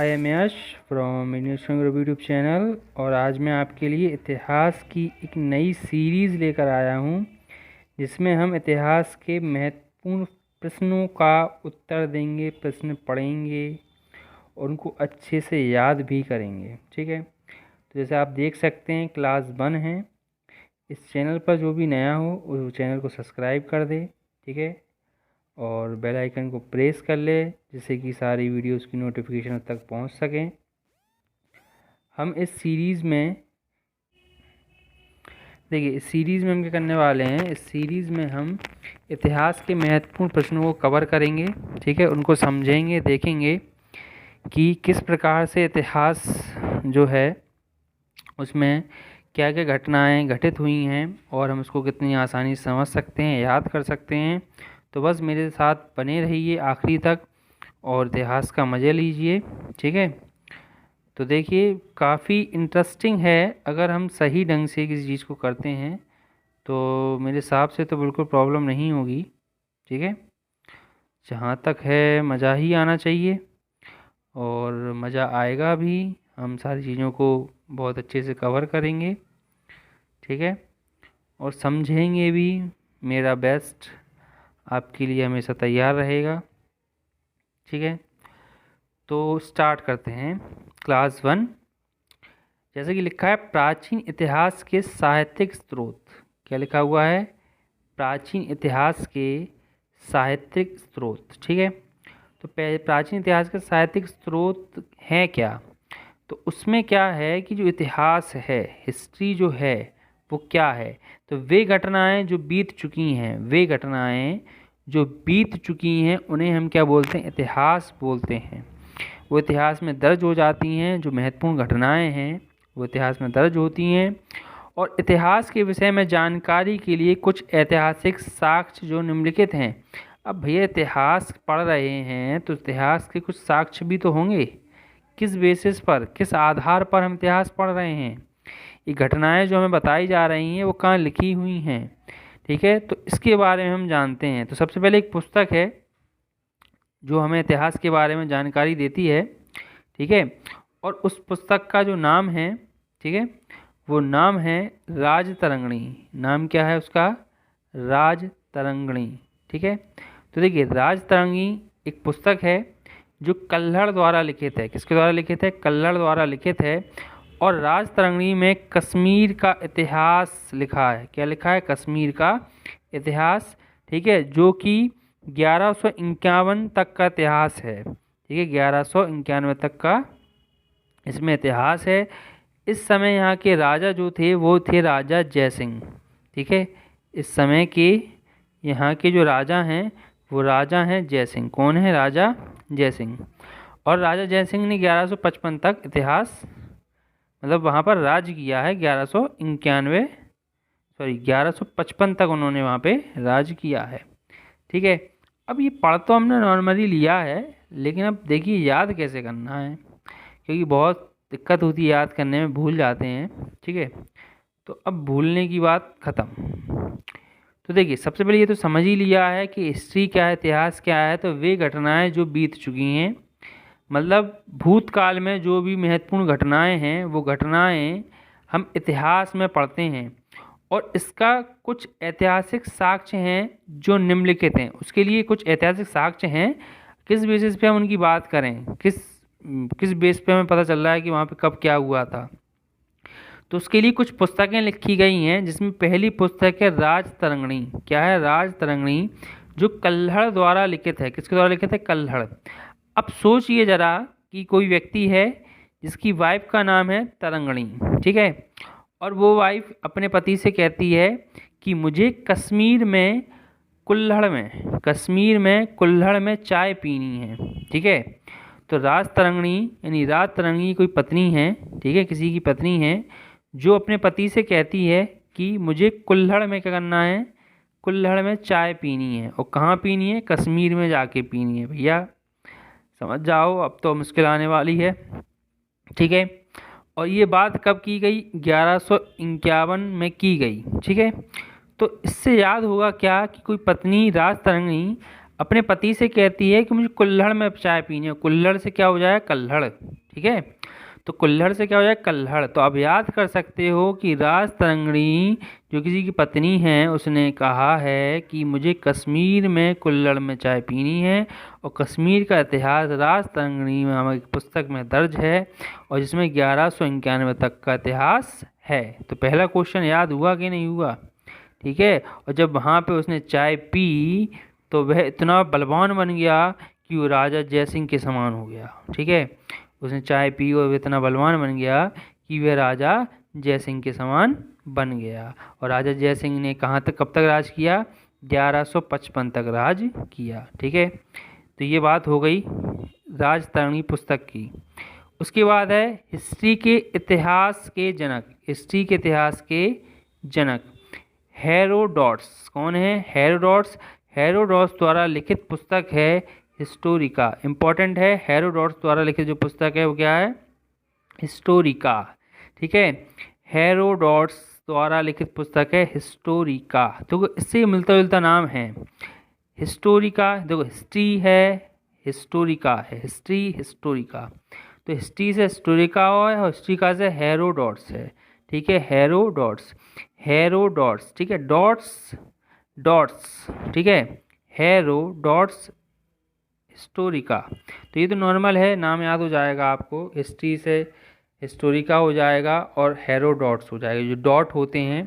I am Yash from Indian group YouTube channel. और आज मैं आपके लिए इतिहास की एक नई सीरीज़ लेकर आया हूँ, जिसमें हम इतिहास के महत्वपूर्ण प्रश्नों का उत्तर देंगे, प्रश्न पढ़ेंगे और उनको अच्छे से याद भी करेंगे। ठीक है, तो जैसे आप देख सकते हैं क्लास 1 है। इस चैनल पर जो भी नया हो उस चैनल को सब्सक्राइब कर दे, ठीक है, और बेल आइकन को प्रेस कर ले, जिससे कि सारी वीडियोस की नोटिफिकेशन तक पहुंच सकें। हम इस सीरीज़ में देखिए, इस सीरीज़ में हम क्या करने वाले हैं, इस सीरीज़ में हम इतिहास के महत्वपूर्ण प्रश्नों को कवर करेंगे। ठीक है, उनको समझेंगे, देखेंगे कि किस प्रकार से इतिहास जो है उसमें क्या क्या घटनाएं घटित हुई हैं और हम उसको कितनी आसानी से समझ सकते हैं, याद कर सकते हैं। तो बस मेरे साथ बने रहिए आखिरी तक और इतिहास का मज़े लीजिए। ठीक है, तो देखिए काफ़ी इंटरेस्टिंग है। अगर हम सही ढंग से किसी चीज़ को करते हैं तो मेरे हिसाब से तो बिल्कुल प्रॉब्लम नहीं होगी। ठीक है, जहाँ तक है मज़ा ही आना चाहिए और मज़ा आएगा भी। हम सारी चीज़ों को बहुत अच्छे से कवर करेंगे, ठीक है, और समझेंगे भी। मेरा बेस्ट आपके लिए हमेशा तैयार रहेगा। ठीक है, तो स्टार्ट करते हैं। क्लास 1, जैसे कि लिखा है प्राचीन इतिहास के साहित्यिक स्रोत। क्या लिखा हुआ है? प्राचीन इतिहास के साहित्यिक स्रोत। ठीक है, तो प्राचीन इतिहास के साहित्यिक स्रोत हैं क्या? तो उसमें क्या है कि जो इतिहास है, हिस्ट्री जो है वो क्या है? तो वे घटनाएं जो बीत चुकी हैं, वे घटनाएं जो बीत चुकी हैं उन्हें हम क्या बोलते हैं? इतिहास बोलते हैं। वो इतिहास में दर्ज हो जाती हैं, जो महत्वपूर्ण घटनाएं हैं वो इतिहास में दर्ज होती हैं। और इतिहास के विषय में जानकारी के लिए कुछ ऐतिहासिक साक्ष्य जो निम्नलिखित हैं। अब भैया इतिहास पढ़ रहे हैं तो इतिहास के कुछ साक्ष्य भी तो होंगे। किस बेसिस पर, किस आधार पर हम इतिहास पढ़ रहे हैं? ये घटनाएं जो हमें बताई जा रही हैं वो कहाँ लिखी हुई हैं? ठीक है, तो इसके बारे में हम जानते हैं। तो सबसे पहले एक पुस्तक है जो हमें इतिहास के बारे में जानकारी देती है। ठीक है, और उस पुस्तक का जो नाम है, ठीक है, वो नाम है राजतरंगिणी। नाम क्या है उसका? राजतरंगिणी। ठीक है, तो देखिए राजतरंगिणी एक पुस्तक है जो कल्हड़ द्वारा लिखित है। किसके द्वारा लिखित है? कल्हड़ द्वारा लिखित है। और राजतरंगिणी में कश्मीर का इतिहास लिखा है। क्या लिखा है? कश्मीर का इतिहास। ठीक है, जो कि 1151 तक का इतिहास है। ठीक है, 1191 तक का इसमें इतिहास है। इस समय यहाँ के राजा जो थे वो थे राजा जयसिंह। ठीक है, इस समय के यहाँ के जो राजा हैं वो राजा हैं जयसिंह। कौन है? राजा जयसिंह। और राजा जयसिंह ने 1155 तक इतिहास, मतलब वहाँ पर राज किया है। 1155 तक उन्होंने वहाँ पे राज किया है। ठीक है, अब ये पढ़ तो हमने नॉर्मली लिया है, लेकिन अब देखिए याद कैसे करना है, क्योंकि बहुत दिक्कत होती है याद करने में, भूल जाते हैं। ठीक है, तो अब भूलने की बात ख़त्म। तो देखिए सबसे पहले ये तो समझ ही लिया है कि हिस्ट्री क्या है, इतिहास क्या है। तो वे घटनाएं जो बीत चुकी हैं, मतलब भूतकाल में जो भी महत्वपूर्ण घटनाएं हैं वो घटनाएं हम इतिहास में पढ़ते हैं। और इसका कुछ ऐतिहासिक साक्ष्य हैं जो निम्नलिखित हैं। उसके लिए कुछ ऐतिहासिक साक्ष्य हैं। किस बेसिस पे हम उनकी बात करें, किस बेस पे हमें पता चल रहा है कि वहाँ पे कब क्या हुआ था? तो उसके लिए कुछ पुस्तकें लिखी गई हैं, जिसमें पहली पुस्तक है राजतरंगिणी। क्या है? राजतरंगिणी, जो कल्हड़ द्वारा लिखित है। किसके द्वारा लिखित है? कल्हड़। अब सोचिए जरा कि कोई व्यक्ति है जिसकी वाइफ का नाम है तरंगिणी। ठीक है, और वो वाइफ अपने पति से कहती है कि मुझे कश्मीर में कुल्हड़ में चाय पीनी है। ठीक है, तो राजतरंगिणी यानी राजतरंगिणी कोई पत्नी है, ठीक है, किसी की पत्नी है, जो अपने पति से कहती है कि मुझे कुल्हड़ में क्या करना है? कुल्हड़ में चाय पीनी है। और कहाँ पीनी है? कश्मीर में जाके पीनी है। भैया समझ जाओ, अब तो मुश्किल आने वाली है। ठीक है, और ये बात कब की गई? 1151 में की गई। ठीक है, तो इससे याद होगा क्या कि कोई पत्नी राजतरंगिणी अपने पति से कहती है कि मुझे कुल्हड़ में चाय पीनी है। कुल्हड़ से क्या हो जाए? कल्हड़। ठीक है। तो कुल्हड़ से क्या हो जाए, कल्हड़। तो अब याद कर सकते हो कि राजतरंगिणी जो किसी की पत्नी है, उसने कहा है कि मुझे कश्मीर में कुल्हड़ में चाय पीनी है, और कश्मीर का इतिहास राजतरंगिणी नामक एक पुस्तक में दर्ज है, और जिसमें 1191 तक का इतिहास है। तो पहला क्वेश्चन याद हुआ कि नहीं हुआ, ठीक है। और जब वहाँ पे उसने चाय पी तो वह इतना बलवान बन गया कि वो राजा जयसिंह के समान हो गया, ठीक है। उसने चाय पी और वह इतना बलवान बन गया कि वह राजा जयसिंह के समान बन गया। और राजा जयसिंह ने कहाँ तक, कब तक राज किया, 1155 तक राज किया, ठीक है। तो ये बात हो गई राजतरंगिणी पुस्तक की। उसके बाद है हिस्ट्री के इतिहास के जनक। हिस्ट्री के इतिहास के जनक हेरोडोटस। कौन है, हेरोडोटस। हेरोडोटस द्वारा लिखित पुस्तक है हिस्टोरिका। इंपॉर्टेंट है, हेरोडोटस द्वारा लिखित जो पुस्तक है वो क्या है, हिस्टोरिका, ठीक है। हेरोडोटस द्वारा लिखित पुस्तक है हिस्टोरिका। तो इससे मिलता जुलता नाम है हिस्टोरिका। देखो हिस्ट्री है, हिस्टोरिका है, हिस्ट्री हिस्टोरिका। तो हिस्ट्री से हिस्टोरिका है और हिस्टोरिका से हेरोडोटस है, ठीक है। हेरोडोटस, हेरोडोटस, ठीक है। डॉट्स, डॉट्स, ठीक है। Herodotus, Historica. तो ये तो नॉर्मल है, नाम याद हो जाएगा आपको। हिस्ट्री से हिस्टोरिका हो जाएगा और हेरोडोटस हो जाएगा। जो डॉट होते हैं,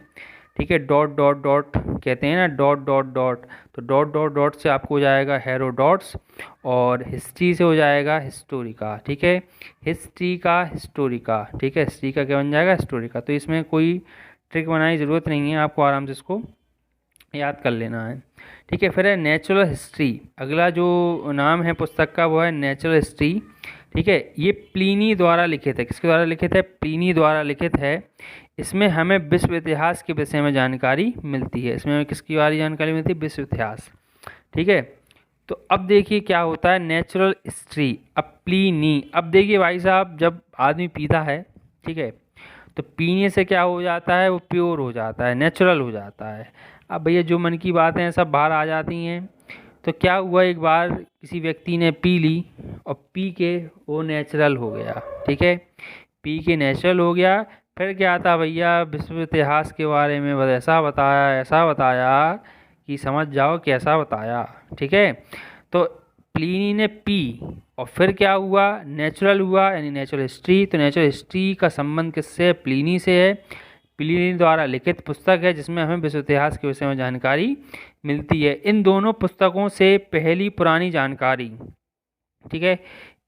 ठीक है, डॉट डॉट डॉट कहते हैं ना, डॉट डॉट डॉट, तो डॉट डॉट डॉट से आपको हो जाएगा हेरोडोटस, और हिस्ट्री से हो जाएगा हिस्टोरिका, ठीक है। हिस्ट्री का हिस्टोरिका, ठीक है। हिस्ट्री का क्या बन जाएगा, हिस्टोरिका। तो इसमें कोई ट्रिक बनाने की ज़रूरत नहीं है, आपको आराम से इसको याद कर लेना है, ठीक है। फिर है नेचुरल हिस्ट्री। अगला जो नाम है पुस्तक का वो है नेचुरल हिस्ट्री, ठीक है। ये प्लिनी द्वारा लिखित है। किसके द्वारा लिखित है, प्लिनी द्वारा लिखित है। इसमें हमें विश्व इतिहास के विषय में जानकारी मिलती है। इसमें हमें किसकी बारे जानकारी मिलती है, विश्व इतिहास, ठीक है। तो अब देखिए क्या होता है नेचुरल हिस्ट्री। अब प्लिनी, अब देखिए भाई साहब, जब आदमी पीता है, ठीक है, तो पीने से क्या हो जाता है, वो प्योर हो जाता है, नेचुरल हो जाता है। अब भैया जो मन की बातें हैं सब बाहर आ जाती हैं। तो क्या हुआ, एक बार किसी व्यक्ति ने पी ली और पी के वो नेचुरल हो गया, ठीक है। पी के नेचुरल हो गया। फिर क्या था भैया, विश्व इतिहास के बारे में बस ऐसा बताया कि समझ जाओ कैसा बताया, ठीक है। तो प्लिनी ने पी और फिर क्या हुआ, नेचुरल हुआ, यानी नेचुरल हिस्ट्री। तो नेचुरल हिस्ट्री का संबंध किससे है, प्लिनी से है। प्लिनी द्वारा लिखित पुस्तक है जिसमें हमें विश्व इतिहास के विषय में जानकारी मिलती है। इन दोनों पुस्तकों से पहली पुरानी जानकारी, ठीक है,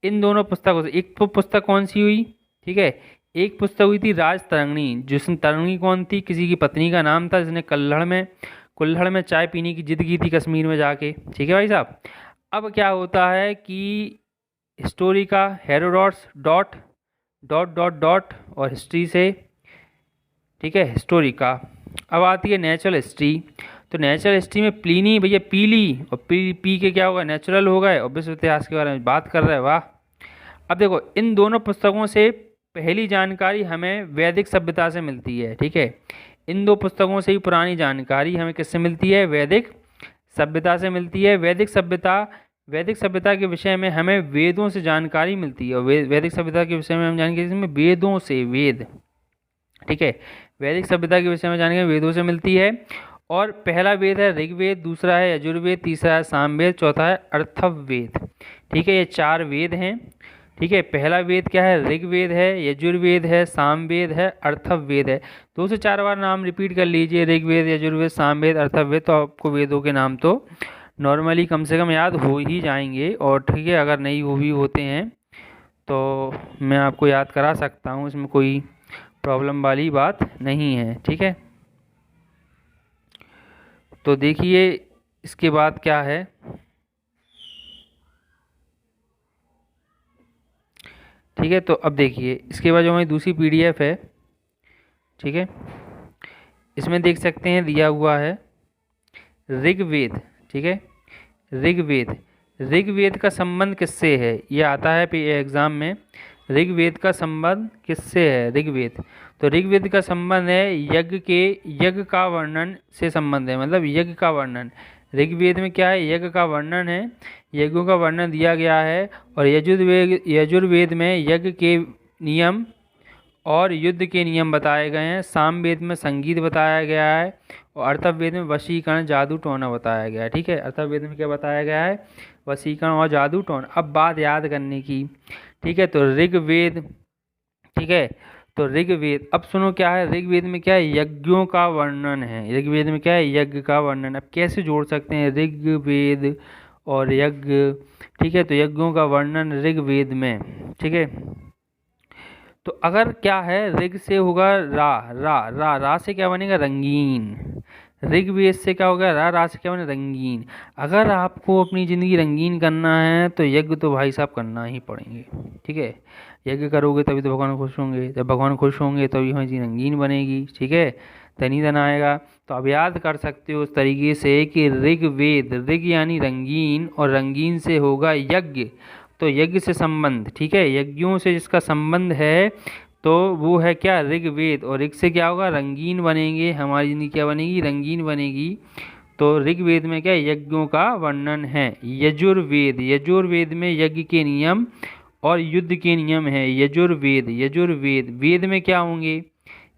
इन दोनों पुस्तकों से। एक तो पुस्तक कौन सी हुई, ठीक है, एक पुस्तक हुई थी राजतरंगिणी, जिसमें तरंगिणी कौन थी, किसी की पत्नी का नाम था, जिसने कुल्हड़ में चाय पीने की जिद की थी कश्मीर में जाके, ठीक है भाई साहब। अब क्या होता है कि Historica, Herodotus, dot dot dot dot और हिस्ट्री से, ठीक है, हिस्टोरिका। अब आती है नेचुरल हिस्ट्री। तो नेचुरल हिस्ट्री में प्लिनी भैया पी ली और पी के क्या होगा, नेचुरल हो गए और विश्व इतिहास के बारे में बात कर रहे हैं, वाह। अब देखो इन दोनों पुस्तकों से पहली जानकारी हमें वैदिक सभ्यता से मिलती है, ठीक है। इन दो पुस्तकों से ही पुरानी जानकारी हमें किससे मिलती है, वैदिक सभ्यता से मिलती है। वैदिक सभ्यता के विषय में हमें वेदों से जानकारी मिलती है। और वैदिक सभ्यता के विषय में हम जानेंगे इसमें वेदों से, वेद, ठीक है। वैदिक सभ्यता के विषय में जानकारी वेदों से मिलती है। और पहला वेद है ऋग्वेद, दूसरा है यजुर्वेद, तीसरा है सामवेद, चौथा है अर्थववेद, ठीक है। ये 4 वेद हैं, ठीक है। पहला वेद क्या है, ऋग्वेद है, यजुर्वेद है, सामवेद है, अर्थववेद है। 2 से 4 बार नाम रिपीट कर लीजिए, ऋग्वेद, यजुर्वेद, सामवेद, अर्थववेद, तो आपको वेदों के नाम तो नॉर्मली कम से कम याद हो ही जाएंगे। और ठीक है, अगर नहीं हो भी होते हैं तो मैं आपको याद करा सकता हूँ, इसमें कोई प्रॉब्लम वाली बात नहीं है, ठीक है। तो देखिए इसके बाद क्या है, ठीक है। तो अब देखिए इसके बाद जो हमारी दूसरी पीडीएफ है, ठीक है, इसमें देख सकते हैं दिया हुआ है ऋग्वेद, ठीक है। ऋग्वेद का संबंध किससे है, ये आता है एग्जाम में। ऋग्वेद का संबंध किससे है, ऋग्वेद, तो ऋग्वेद का संबंध है यज्ञ का वर्णन से संबंध है, मतलब यज्ञ का वर्णन। ऋग्वेद में क्या है, यज्ञ का वर्णन है, यज्ञों का वर्णन दिया गया है। और यजुर्वेद में यज्ञ के नियम और युद्ध के नियम बताए गए हैं। सामवेद में संगीत बताया गया है और अथर्ववेद में वशीकरण, जादू टोना बताया गया है। ठीक है, अथर्ववेद में क्या बताया गया है, वशीकरण और जादू टोना। अब बात याद करने की, ठीक है, तो ऋग्वेद, ठीक है, तो ऋग्वेद, अब सुनो क्या है, ऋग्वेद में क्या है, यज्ञों का वर्णन है। ऋग्वेद में क्या है, यज्ञ का वर्णन। अब कैसे जोड़ सकते हैं ऋग्वेद और यज्ञ, ठीक है, तो यज्ञों का वर्णन ऋग्वेद में, ठीक है। तो अगर क्या है, ऋग से होगा रा, रा से क्या बनेगा, रंगीन। ऋग्वेद से क्या होगा, रा से क्या बनेगा, रंगीन। अगर आपको अपनी ज़िंदगी रंगीन करना है तो यज्ञ तो भाई साहब करना ही पड़ेंगे। ठीक है, यज्ञ करोगे तभी तो भगवान खुश होंगे, जब भगवान खुश होंगे तभी हमारी ज़िंदगी रंगीन बनेगी। ठीक है, धनी धन आएगा। तो आप याद कर सकते हो उस तरीके से कि ऋग्वेद, ऋग यानी रंगीन और रंगीन से होगा यज्ञ, तो यज्ञ से संबंध, ठीक है, यज्ञों से जिसका संबंध है तो वो है क्या, ऋग्वेद। और ऋग से क्या होगा, रंगीन बनेंगे, हमारी ज़िंदगी क्या बनेगी, रंगीन बनेगी। तो ऋग्वेद में क्या, यज्ञों का वर्णन है। यजुर्वेद, यजुर्वेद में यज्ञ के नियम और युद्ध के नियम है। यजुर्वेद, यजुर्वेद, वेद में क्या होंगे,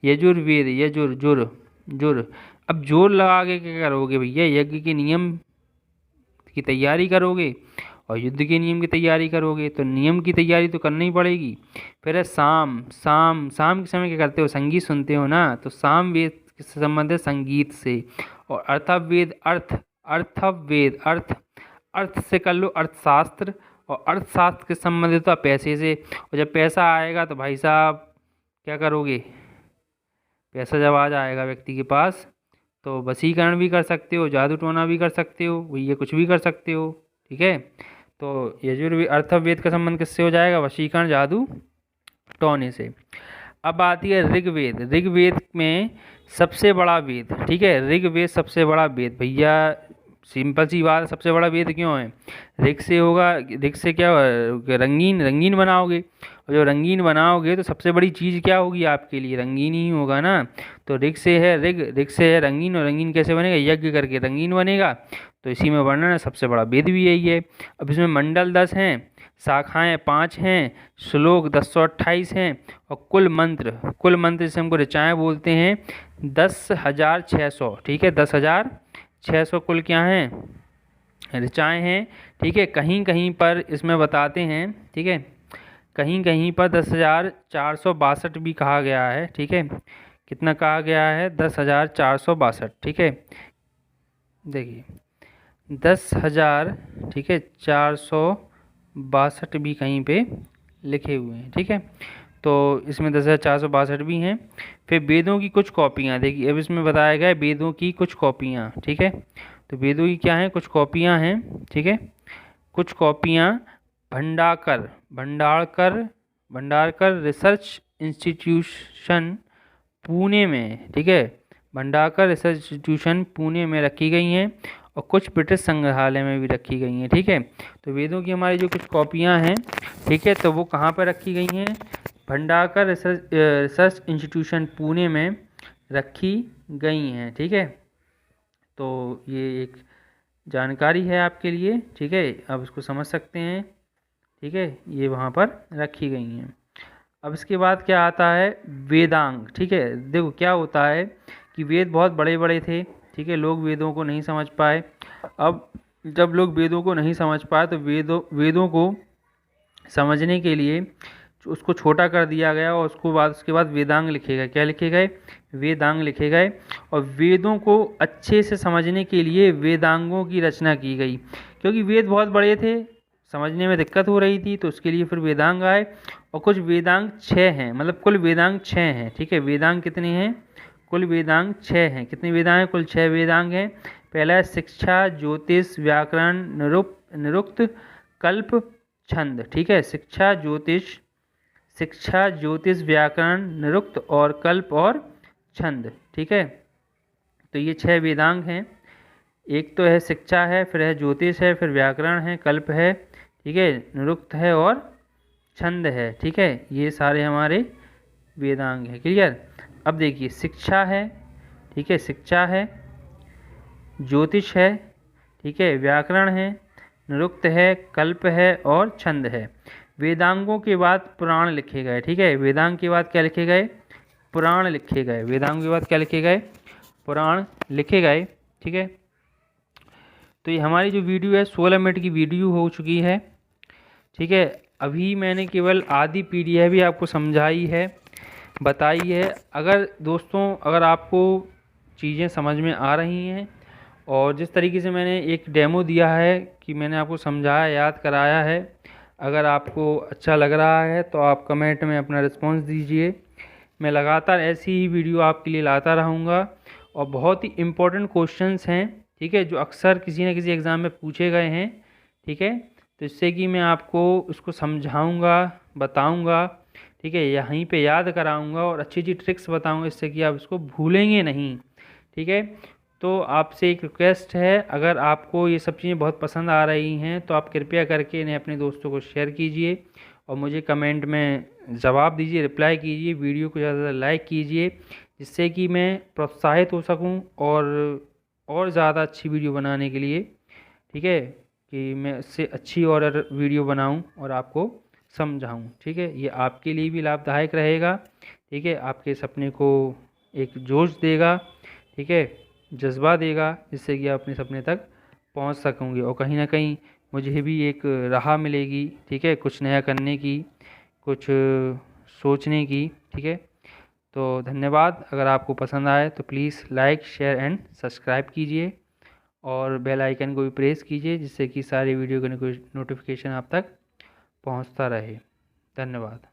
यजुर्वेद, यजुर, जुर, जुर। अब जोर लगा के क्या करोगे भैया, यज्ञ के नियम की तैयारी करोगे और युद्ध के नियम की तैयारी करोगे, तो नियम की तैयारी तो करनी ही पड़ेगी। फिर है शाम, शाम के समय क्या करते हो, संगीत सुनते हो ना, तो साम वेद से संबंध है संगीत से। और अर्थवेद, अर्थवेद, अर्थ से कर लो अर्थशास्त्र, और अर्थशास्त्र के संबंधित तो पैसे से। और जब पैसा आएगा तो भाई साहब क्या करोगे, पैसा जब आ जाएगा व्यक्ति के पास तो वशीकरण भी कर सकते हो, जादू टोना भी कर सकते हो, भैया कुछ भी कर सकते हो। ठीक है, तो यजुर्वेद, अर्थवेद का संबंध किससे हो जाएगा, वशीकरण, जादू टोने से। अब आती है ऋग्वेद। ऋग्वेद में सबसे बड़ा वेद, ठीक है, ऋग्वेद सबसे बड़ा वेद। भैया सिंपल सी बात, सबसे बड़ा वेद क्यों है, ऋग से होगा, ऋग से क्या, रंगीन, रंगीन बनाओगे। और जब रंगीन बनाओगे तो सबसे बड़ी चीज़ क्या होगी आपके लिए, रंगीन ही होगा ना। तो ऋग से है ऋग, ऋग से है रंगीन, और रंगीन कैसे बनेगा, यज्ञ करके रंगीन बनेगा। तो इसी में वर्णन है, सबसे बड़ा वेद भी यही है। अब इसमें मंडल 10 हैं, शाखाएं 5 हैं, श्लोक 1028 हैं, और कुल मंत्र जिसे हमको ऋचाएँ बोलते हैं 10,600। ठीक है, 10,600 कुल क्या हैं, ऋचाएँ हैं। ठीक है, कहीं कहीं पर इसमें बताते हैं, ठीक है, कहीं कहीं पर 10,462 भी कहा गया है। ठीक है, कितना कहा गया है, 10,462। ठीक है, देखिए 10,000, ठीक है, 462 भी कहीं पे लिखे हुए हैं। ठीक है, तो इसमें 10,462 भी हैं। फिर वेदों की कुछ कॉपियाँ, देखिए अब इसमें बताया गया है वेदों की कुछ कॉपियाँ। ठीक है, तो वेदों की क्या हैं, कुछ कॉपियाँ हैं। ठीक है, कुछ कॉपियाँ भंडारकर रिसर्च इंस्टीट्यूशन पुणे में, ठीक है, भंडारकर रिसर्च इंस्टीट्यूशन पुणे में रखी गई हैं, और कुछ ब्रिटिश संग्रहालय में भी रखी गई हैं। ठीक है, तो वेदों की हमारी जो कुछ कॉपियाँ हैं, ठीक है, तो वो कहाँ पर रखी गई हैं, भंडारकर रिसर्च इंस्टीट्यूशन पुणे में रखी गई हैं। ठीक है, तो ये एक जानकारी है आपके लिए। ठीक है, आप इसको समझ सकते हैं। ठीक है, ये वहाँ पर रखी गई हैं। अब इसके बाद क्या आता है, वेदांग। ठीक है, देखो क्या होता है कि वेद बहुत बड़े बड़े थे। ठीक है, लोग वेदों को नहीं समझ पाए। अब जब लोग वेदों को नहीं समझ पाए तो वेदों को समझने के लिए उसको छोटा कर दिया गया, और उसके बाद वेदांग लिखे गए। क्या लिखे गए, वेदांग लिखे गए। और वेदों को अच्छे से समझने के लिए वेदांगों की रचना की गई, क्योंकि वेद बहुत बड़े थे, समझने में दिक्कत हो रही थी, तो उसके लिए फिर वेदांग आए। और कुछ वेदांग 6 हैं, मतलब कुल वेदांग 6 हैं। ठीक है, वेदांग कितने हैं, कुल वेदांग 6 हैं। कितने वेदांग हैं, कुल 6 वेदांग हैं। पहला है शिक्षा, ज्योतिष, व्याकरण, निरुक्त, कल्प, छंद। ठीक है, शिक्षा, ज्योतिष, व्याकरण, निरुक्त और कल्प और छंद। ठीक है, तो ये 6 वेदांग हैं। एक तो है शिक्षा है, फिर है ज्योतिष है, फिर व्याकरण है, कल्प है, ठीक है, निरुक्त है और छंद है। ठीक है, ये सारे हमारे वेदांग हैं। क्लियर। अब देखिए शिक्षा है, ठीक है, शिक्षा है, ज्योतिष है, ठीक है, व्याकरण है, निरुक्त है, कल्प है और छंद है। वेदांगों के बाद पुराण लिखे गए। ठीक है, वेदांग के बाद क्या लिखे गए? पुराण लिखे गए। वेदांग के बाद क्या लिखे गए? पुराण लिखे गए। ठीक है, तो ये हमारी जो वीडियो है 16 मिनट की वीडियो हो चुकी है। ठीक है, अभी मैंने केवल आधी पीडीएफ भी आपको समझाई है, बताई है। अगर दोस्तों, अगर आपको चीज़ें समझ में आ रही हैं और जिस तरीके से मैंने एक डेमो दिया है कि मैंने आपको समझाया, याद कराया है, अगर आपको अच्छा लग रहा है तो आप कमेंट में अपना रिस्पॉन्स दीजिए। मैं लगातार ऐसी ही वीडियो आपके लिए लाता रहूँगा और बहुत ही इम्पोर्टेंट क्वेश्चंस हैं, ठीक है, जो अक्सर किसी न किसी एग्ज़ाम में पूछे गए हैं। ठीक है, तो इससे कि मैं आपको उसको समझाऊंगा, बताऊंगा, ठीक है, यहीं पे याद कराऊंगा और अच्छी अच्छी ट्रिक्स बताऊंगा, इससे कि आप इसको भूलेंगे नहीं। ठीक है, तो आपसे एक रिक्वेस्ट है, अगर आपको ये सब चीज़ें बहुत पसंद आ रही हैं तो आप कृपया करके इन्हें अपने दोस्तों को शेयर कीजिए और मुझे कमेंट में जवाब दीजिए, रिप्लाई कीजिए, वीडियो को ज़्यादा लाइक कीजिए, जिससे कि मैं प्रोत्साहित हो सकूं और ज़्यादा अच्छी वीडियो बनाने के लिए। ठीक है, कि मैं इससे अच्छी और वीडियो बनाऊं और आपको समझाऊं। ठीक है, ये आपके लिए भी लाभदायक रहेगा। ठीक है, आपके सपने को एक जोश देगा, ठीक है, जज्बा देगा, जिससे कि आप अपने सपने तक पहुंच सकोगे और कहीं ना कहीं मुझे भी एक राह मिलेगी। ठीक है, कुछ नया करने की, कुछ सोचने की। ठीक है, तो धन्यवाद। अगर आपको पसंद आए तो please like, share and subscribe कीजिए और बेल आइकन को भी प्रेस कीजिए, जिससे कि सारी वीडियो का नोटिफिकेशन आप तक पहुंचता रहे। धन्यवाद।